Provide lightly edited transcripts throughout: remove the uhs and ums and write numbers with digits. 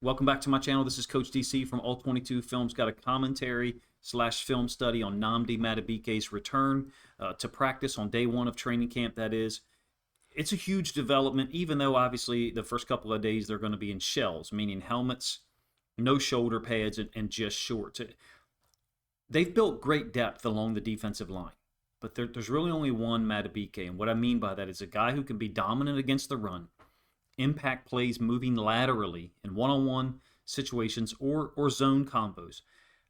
Welcome back to my channel. This is Coach DC from All 22 Films. Got a commentary slash film study on Nnamdi Madubuike's return to practice on day one of training camp, that is. It's a huge development, even though obviously the first couple of days they're going to be in shells, meaning helmets, no shoulder pads, and just shorts. They've built great depth along the defensive line, but there's really only one Madubuike, and what I mean by that is a guy who can be dominant against the run, impact plays moving laterally in one-on-one situations or zone combos.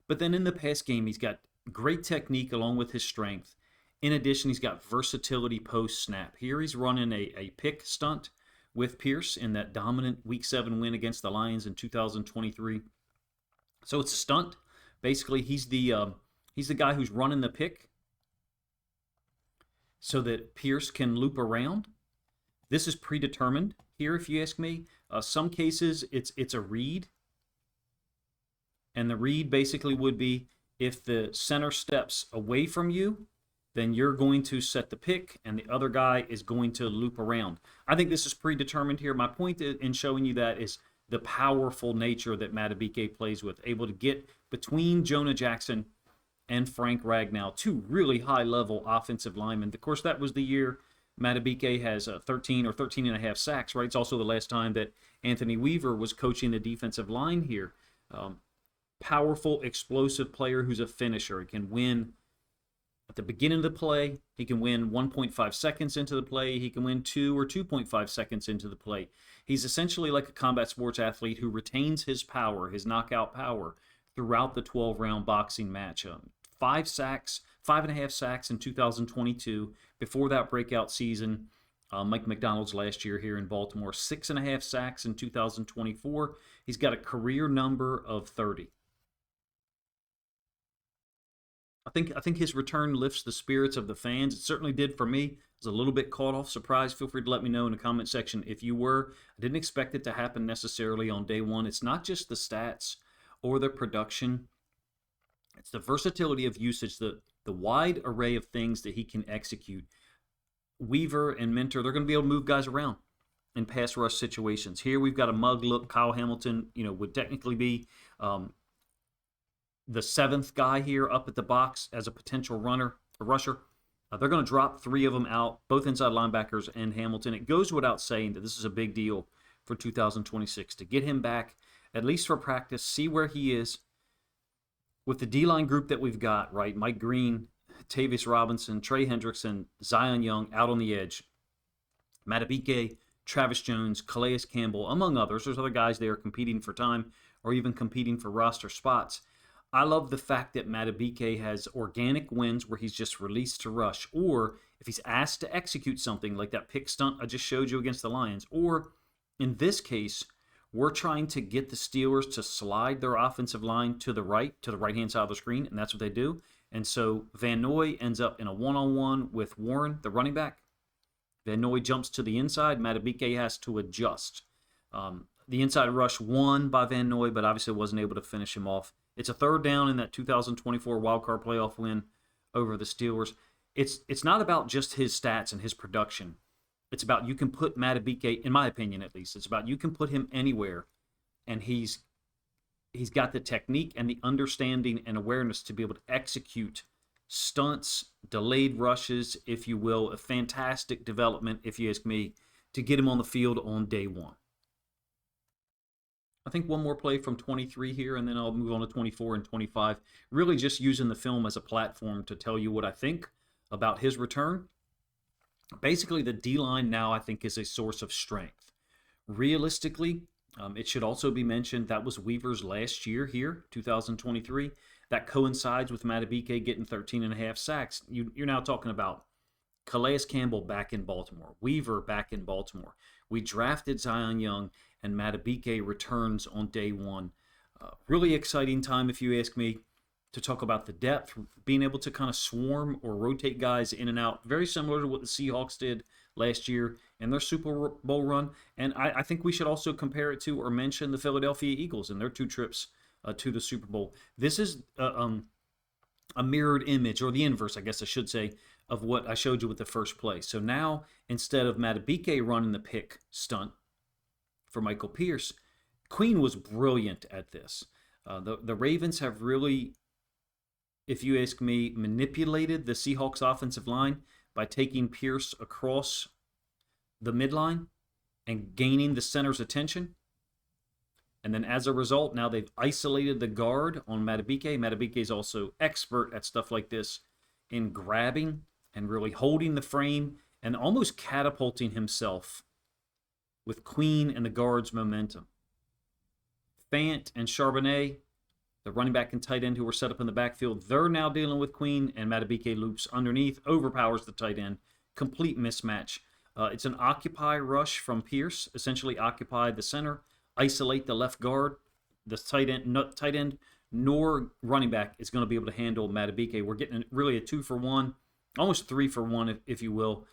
But then in the pass game, he's got great technique along with his strength. In addition, he's got versatility post-snap. Here he's running a pick stunt with Pierce in that dominant Week 7 win against the Lions in 2023. So it's a stunt. Basically, he's the guy who's running the pick so that Pierce can loop around. This is predetermined here, if you ask me. Some cases, it's a read. And the read basically would be if the center steps away from you, then you're going to set the pick, and the other guy is going to loop around. I think this is predetermined here. My point in showing you that is the powerful nature that Madubuike plays with, able to get between Jonah Jackson and Frank Ragnow, two really high-level offensive linemen. Of course, that was the year Madubuike has 13 or 13 and a half sacks, right? It's also the last time that Anthony Weaver was coaching the defensive line here. Powerful, explosive player who's a finisher. He can win at the beginning of the play. He can win 1.5 seconds into the play. He can win 2 or 2.5 seconds into the play. He's essentially like a combat sports athlete who retains his power, his knockout power, throughout the 12-round boxing match. 5.5 sacks in 2022. Before that breakout season, Mike McDonald's last year here in Baltimore, 6.5 sacks in 2024. He's got a career number of 30. I think his return lifts the spirits of the fans. It certainly did for me. I was a little bit caught off surprise. Feel free to let me know in the comment section if you were. I didn't expect it to happen necessarily on day one. It's not just the stats or the production. It's the versatility of usage, the wide array of things that he can execute. Weaver and Mentor, they're going to be able to move guys around in pass rush situations. Here we've got a mug look. Kyle Hamilton, would technically be the 7th guy here up at the box as a potential rusher. They're going to drop 3 of them out, both inside linebackers and Hamilton. It goes without saying that this is a big deal for 2026 to get him back, at least for practice, see where he is. With the D-line group that we've got, right, Mike Green, Tavius Robinson, Trey Hendrickson, Zion Young out on the edge, Madubuike, Travis Jones, Calais Campbell, among others. There's other guys there competing for time or even competing for roster spots. I love the fact that Madubuike has organic wins where he's just released to rush, or if he's asked to execute something like that pick stunt I just showed you against the Lions, or in this case, we're trying to get the Steelers to slide their offensive line to the right-hand side of the screen, and that's what they do. And so Van Noy ends up in a one-on-one with Warren, the running back. Van Noy jumps to the inside. Madubuike has to adjust. The inside rush won by Van Noy, but obviously wasn't able to finish him off. It's a 3rd down in that 2024 wildcard playoff win over the Steelers. It's not about just his stats and his production. It's about you can put Madubuike, in my opinion at least, it's about you can put him anywhere, and he's got the technique and the understanding and awareness to be able to execute stunts, delayed rushes, if you will, a fantastic development, if you ask me, to get him on the field on day one. I think one more play from 23 here, and then I'll move on to 24 and 25. Really just using the film as a platform to tell you what I think about his return. Basically, the D-line now, I think, is a source of strength. Realistically, it should also be mentioned that was Weaver's last year here, 2023. That coincides with Madubuike getting 13.5 sacks. You're now talking about Calais Campbell back in Baltimore, Weaver back in Baltimore. We drafted Zion Young, and Madubuike returns on day one. Really exciting time, if you ask me, to talk about the depth, being able to kind of swarm or rotate guys in and out, very similar to what the Seahawks did last year in their Super Bowl run. And I think we should also compare it to or mention the Philadelphia Eagles and their 2 trips to the Super Bowl. This is a mirrored image, or the inverse, I guess I should say, of what I showed you with the first play. So now, instead of Madubuike running the pick stunt for Michael Pierce, Queen was brilliant at this. The Ravens have really, if you ask me, manipulated the Seahawks offensive line by taking Pierce across the midline and gaining the center's attention. And then as a result, now they've isolated the guard on Madubuike. Madubuike is also expert at stuff like this in grabbing and really holding the frame and almost catapulting himself with Queen and the guard's momentum. Fant and Charbonnet, the running back and tight end who were set up in the backfield, they're now dealing with Queen, and Madubuike loops underneath, overpowers the tight end. Complete mismatch. It's an occupy rush from Pierce, essentially occupy the center, isolate the left guard. The tight end nor running back is going to be able to handle Madubuike. We're getting really a 2-for-1, almost 3-for-1, if you will.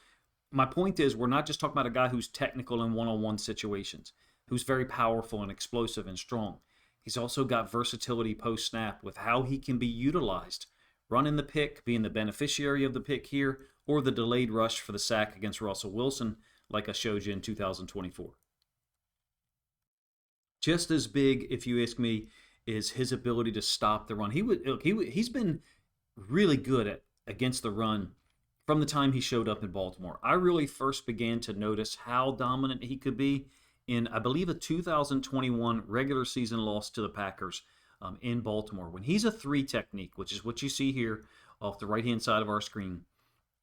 My point is, we're not just talking about a guy who's technical in one-on-one situations, who's very powerful and explosive and strong. He's also got versatility post-snap with how he can be utilized. Running the pick, being the beneficiary of the pick here, or the delayed rush for the sack against Russell Wilson, like I showed you in 2024. Just as big, if you ask me, is his ability to stop the run. He's been really good against the run from the time he showed up in Baltimore. I really first began to notice how dominant he could be in, I believe, a 2021 regular season loss to the Packers in Baltimore. When he's a 3 technique, which is what you see here off the right-hand side of our screen,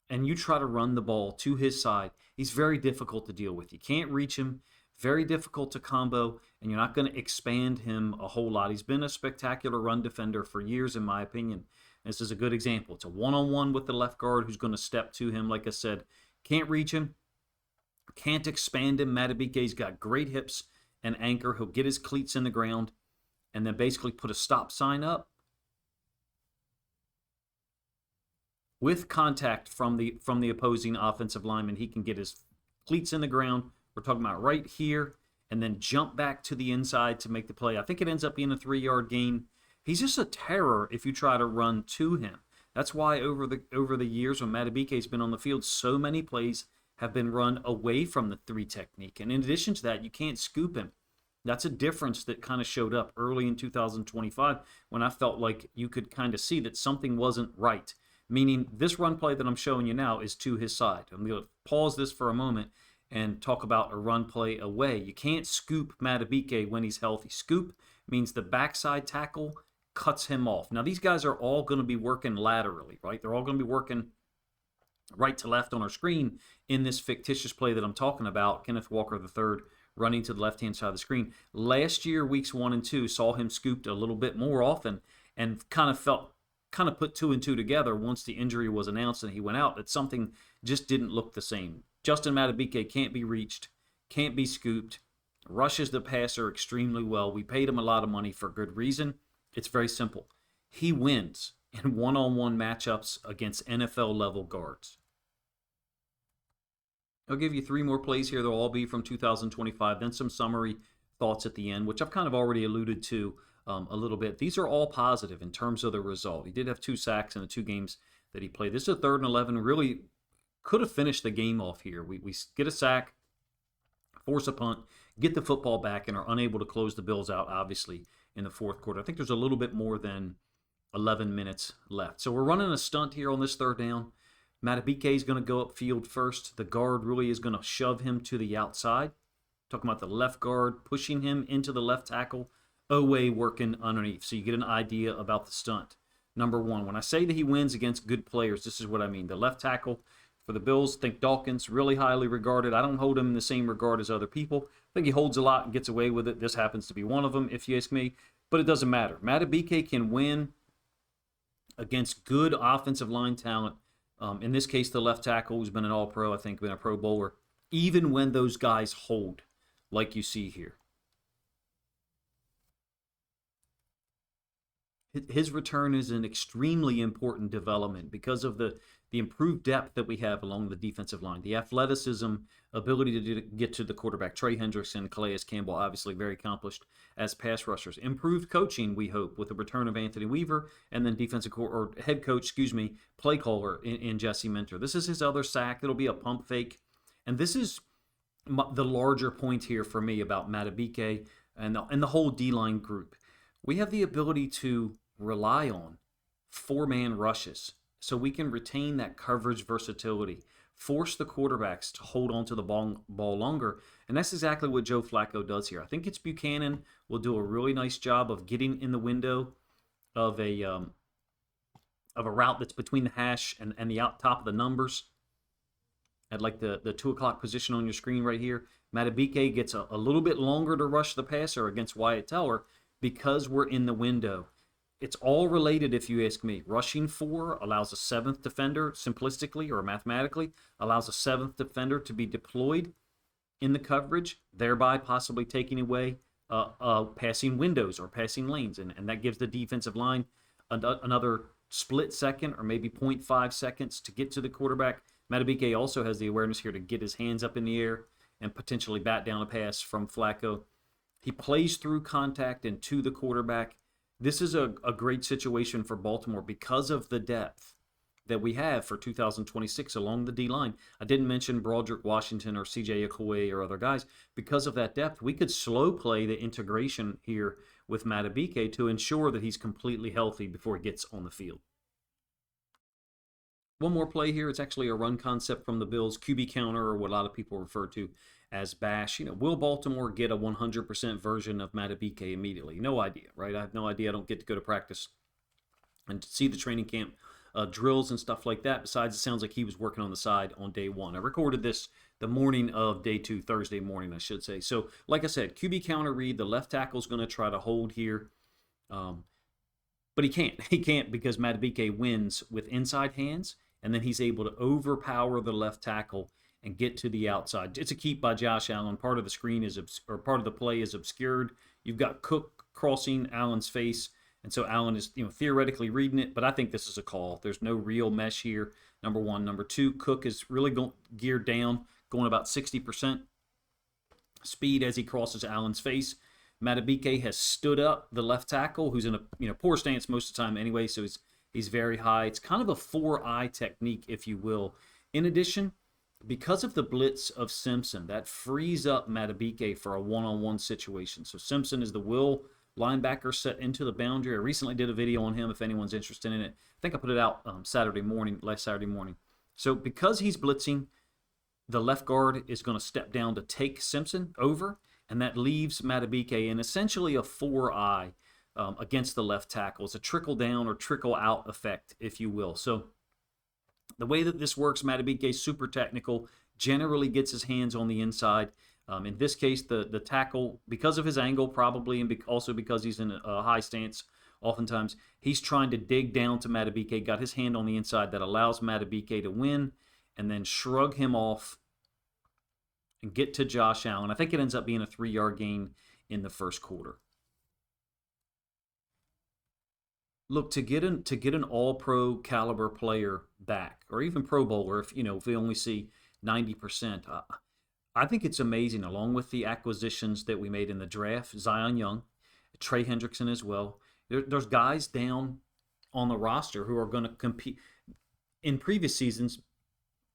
and you try to run the ball to his side, he's very difficult to deal with. You can't reach him, very difficult to combo, and you're not going to expand him a whole lot. He's been a spectacular run defender for years, in my opinion. This is a good example. It's a one-on-one with the left guard who's going to step to him, like I said. Can't reach him, can't expand him. Madubuike's got great hips and anchor. He'll get his cleats in the ground and then basically put a stop sign up with contact from the opposing offensive lineman. He can get his cleats in the ground. We're talking about right here, and then jump back to the inside to make the play. I think it ends up being a 3-yard gain. He's just a terror if you try to run to him. That's why over the years when Madubuike's been on the field, so many plays have been run away from the 3 technique. And in addition to that, you can't scoop him. That's a difference that kind of showed up early in 2025 when I felt like you could kind of see that something wasn't right. Meaning this run play that I'm showing you now is to his side. I'm going to pause this for a moment and talk about a run play away. You can't scoop Madubuike when he's healthy. Scoop means the backside tackle cuts him off. Now, these guys are all going to be working laterally, right? They're all going to be working right to left on our screen in this fictitious play that I'm talking about, Kenneth Walker III running to the left-hand side of the screen. Last year, weeks 1 and 2, saw him scooped a little bit more often and kind of put 2 and 2 together once the injury was announced and he went out, that something just didn't look the same. Justin Madubuike can't be reached, can't be scooped, rushes the passer extremely well. We paid him a lot of money for good reason. It's very simple. He wins in one-on-one matchups against NFL-level guards. I'll give you 3 more plays here. They'll all be from 2025, then some summary thoughts at the end, which I've kind of already alluded to a little bit. These are all positive in terms of the result. He did have 2 sacks in the 2 games that he played. This is a 3rd and 11. Really could have finished the game off here. We get a sack, force a punt, get the football back, and are unable to close the Bills out, obviously, in the 4th quarter. I think there's a little bit more than 11 minutes left. So we're running a stunt here on this 3rd down. Madubuike is going to go upfield first. The guard really is going to shove him to the outside. Talking about the left guard, pushing him into the left tackle. Owe working underneath. So you get an idea about the stunt. Number 1, when I say that he wins against good players, this is what I mean. The left tackle for the Bills, think Dawkins, really highly regarded. I don't hold him in the same regard as other people. I think he holds a lot and gets away with it. This happens to be one of them, if you ask me. But it doesn't matter. Madubuike can win against good offensive line talent. In this case, the left tackle, who's been an All-Pro, I think, been a Pro Bowler, even when those guys hold, like you see here. His return is an extremely important development because of the improved depth that we have along the defensive line. The athleticism, ability to get to the quarterback. Trey Hendrickson, Calais Campbell, obviously very accomplished as pass rushers. Improved coaching, we hope, with the return of Anthony Weaver, and then head coach, play caller in Jesse Minter. This is his other sack. It'll be a pump fake. And this is the larger point here for me about Madubuike. and the whole D-line group. We have the ability to rely on four-man rushes so we can retain that coverage versatility, force the quarterbacks to hold on to the ball longer, and that's exactly what Joe Flacco does here. I think it's Buchanan will do a really nice job of getting in the window of a route that's between the hash and the out top of the numbers at like the 2 o'clock position on your screen right here. Madubuike gets a little bit longer to rush the passer against Wyatt Teller because we're in the window. It's all related, if you ask me. Rushing 4 allows a 7th defender, simplistically or mathematically, allows a 7th defender to be deployed in the coverage, thereby possibly taking away passing windows or passing lanes. And that gives the defensive line another split second or maybe 0.5 seconds to get to the quarterback. Madubuike also has the awareness here to get his hands up in the air and potentially bat down a pass from Flacco. He plays through contact and to the quarterback. This is a great situation for Baltimore because of the depth that we have for 2026 along the D-line. I didn't mention Broderick Washington or CJ Okoye or other guys. Because of that depth, we could slow play the integration here with Madubuike to ensure that he's completely healthy before he gets on the field. One more play here. It's actually a run concept from the Bills, QB counter, or what a lot of people refer to as bash. Will Baltimore get a 100% version of Madubuike immediately? No idea, right? I have no idea. I don't get to go to practice and to see the training camp drills and stuff like that. Besides, it sounds like he was working on the side on day 1. I recorded this the morning of day 2, Thursday morning, I should say. So, like I said, QB counter read. The left tackle's going to try to hold here. But he can't. He can't because Madubuike wins with inside hands, and then he's able to overpower the left tackle and get to the outside. It's a keep by Josh Allen. Part of the screen is, or part of the play is obscured. You've got Cook crossing Allen's face, and so Allen is, theoretically reading it, but I think this is a call. There's no real mesh here, number one. Number two, Cook is really geared down, going about 60% speed as he crosses Allen's face. Madubuike has stood up the left tackle, who's in a poor stance most of the time anyway, so he's very high. It's kind of a 4-eye technique, if you will. In addition, because of the blitz of Simpson, that frees up Madubuike for a one-on-one situation. So Simpson is the will linebacker set into the boundary. I recently did a video on him if anyone's interested in it. I think I put it out last Saturday morning. So because he's blitzing, the left guard is going to step down to take Simpson over, and that leaves Madubuike in essentially a 4-eye against the left tackle. It's a trickle-down or trickle-out effect, if you will. So the way that this works, Madubuike is super technical, generally gets his hands on the inside. In this case, the tackle, because of his angle probably, and also because he's in a high stance oftentimes, he's trying to dig down to Madubuike, got his hand on the inside. That allows Madubuike to win and then shrug him off and get to Josh Allen. I think it ends up being a 3-yard gain in the first quarter. Look, to get an all-pro caliber player back, or even Pro Bowler, if we only see 90%, I think it's amazing. Along with the acquisitions that we made in the draft, Zion Young, Trey Hendrickson as well. There's guys down on the roster who are going to compete. In previous seasons,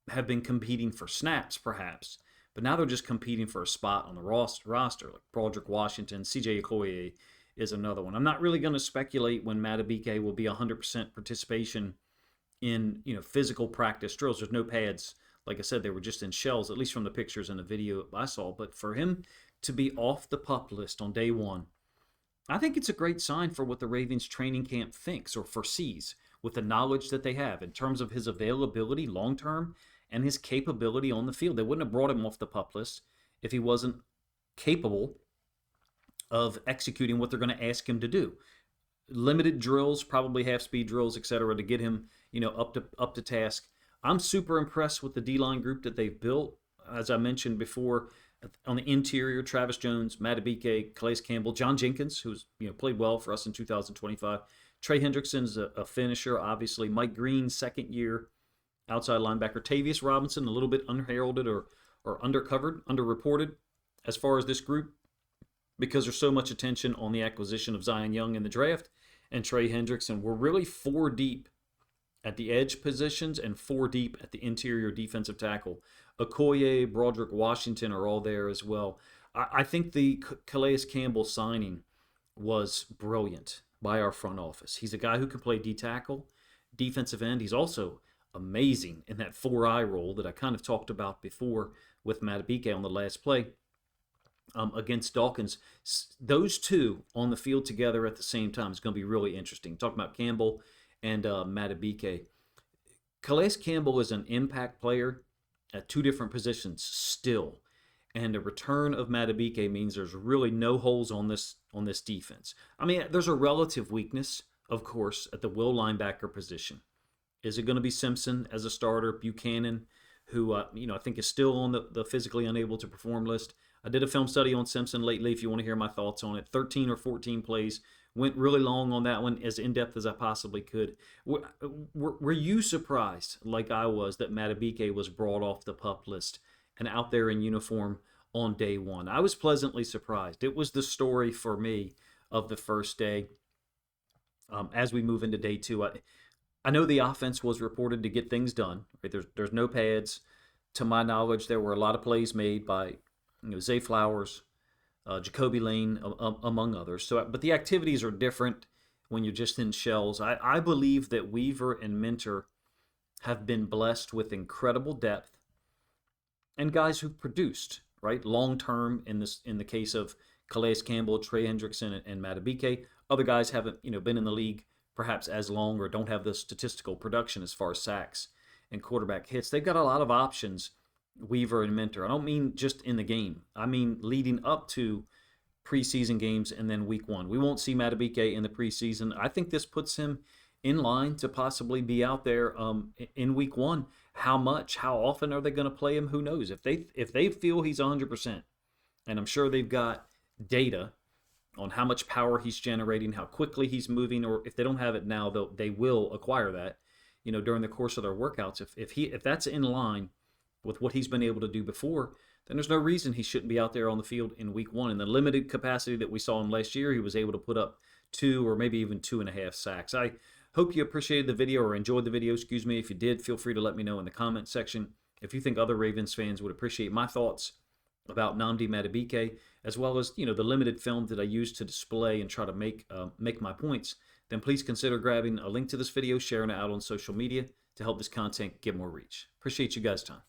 have been competing for snaps, perhaps, but now they're just competing for a spot on the roster. Like Broderick Washington, CJ Okoye is another one. I'm not really going to speculate when Madubuike will be 100% participation in physical practice drills. There's no pads. Like I said, they were just in shells, at least from the pictures and the video I saw. But for him to be off the PUP list on day 1, I think it's a great sign for what the Ravens training camp thinks or foresees with the knowledge that they have in terms of his availability long-term and his capability on the field. They wouldn't have brought him off the PUP list if he wasn't capable of executing what they're going to ask him to do. Limited drills, probably half-speed drills, etc., to get him, up to task. I'm super impressed with the D-line group that they've built. As I mentioned before, on the interior, Travis Jones, Madubuike, Calais Campbell, John Jenkins, who's played well for us in 2025. Trey Hendrickson's a finisher, obviously. Mike Green, second year outside linebacker. Tavius Robinson, a little bit unheralded or undercovered, underreported as far as this group, because there's so much attention on the acquisition of Zion Young in the draft and Trey Hendrickson. We're really 4 deep at the edge positions and 4 deep at the interior defensive tackle. Okoye, Broderick Washington are all there as well. I think the Calais Campbell signing was brilliant by our front office. He's a guy who can play D tackle, defensive end. He's also amazing in that 4-eye role that I kind of talked about before with Madubuike on the last play against Dawkins. Those two on the field together at the same time is going to be really interesting. Talking about Campbell and Madubuike. Calais Campbell is an impact player at two different positions still. And the return of Madubuike means there's really no holes on this defense. I mean, there's a relative weakness, of course, at the will linebacker position. Is it going to be Simpson as a starter? Buchanan, who I think is still on the physically unable to perform list. I did a film study on Simpson lately. If you want to hear my thoughts on it, 13 or 14 plays. Went really long on that one, as in depth as I possibly could. Were you surprised, like I was, that Madubuike was brought off the PUP list and out there in uniform on day one? I was pleasantly surprised. It was the story for me of the first day. As we move into day two, I know the offense was reported to get things done. Right? There's no pads. To my knowledge, there were a lot of plays made by Zay Flowers, Jacoby Lane, among others. But the activities are different when you're just in shells. I believe that Weaver and Minter have been blessed with incredible depth and guys who've produced, right, long term in the case of Calais Campbell, Trey Hendrickson, and Madubuike. Other guys haven't been in the league perhaps as long or don't have the statistical production as far as sacks and quarterback hits. They've got a lot of options, Weaver and Minter. I don't mean just in the game. I mean leading up to preseason games and then week one. We won't see Madubuike in the preseason. I think this puts him in line to possibly be out there in week one. How much, how often are they going to play him? Who knows? If they feel he's 100%, and I'm sure they've got data on how much power he's generating, how quickly he's moving, or if they don't have it now, they will acquire that, during the course of their workouts. If that's in line with what he's been able to do before, then there's no reason he shouldn't be out there on the field in week one. In the limited capacity that we saw him last year, he was able to put up 2 or maybe even 2.5 sacks. I hope you appreciated the video or enjoyed the video. Excuse me. If you did, feel free to let me know in the comment section. If you think other Ravens fans would appreciate my thoughts about Nnamdi Madubuike, as well as the limited film that I used to display and try to make my points, then please consider grabbing a link to this video, sharing it out on social media to help this content get more reach. Appreciate you guys' time.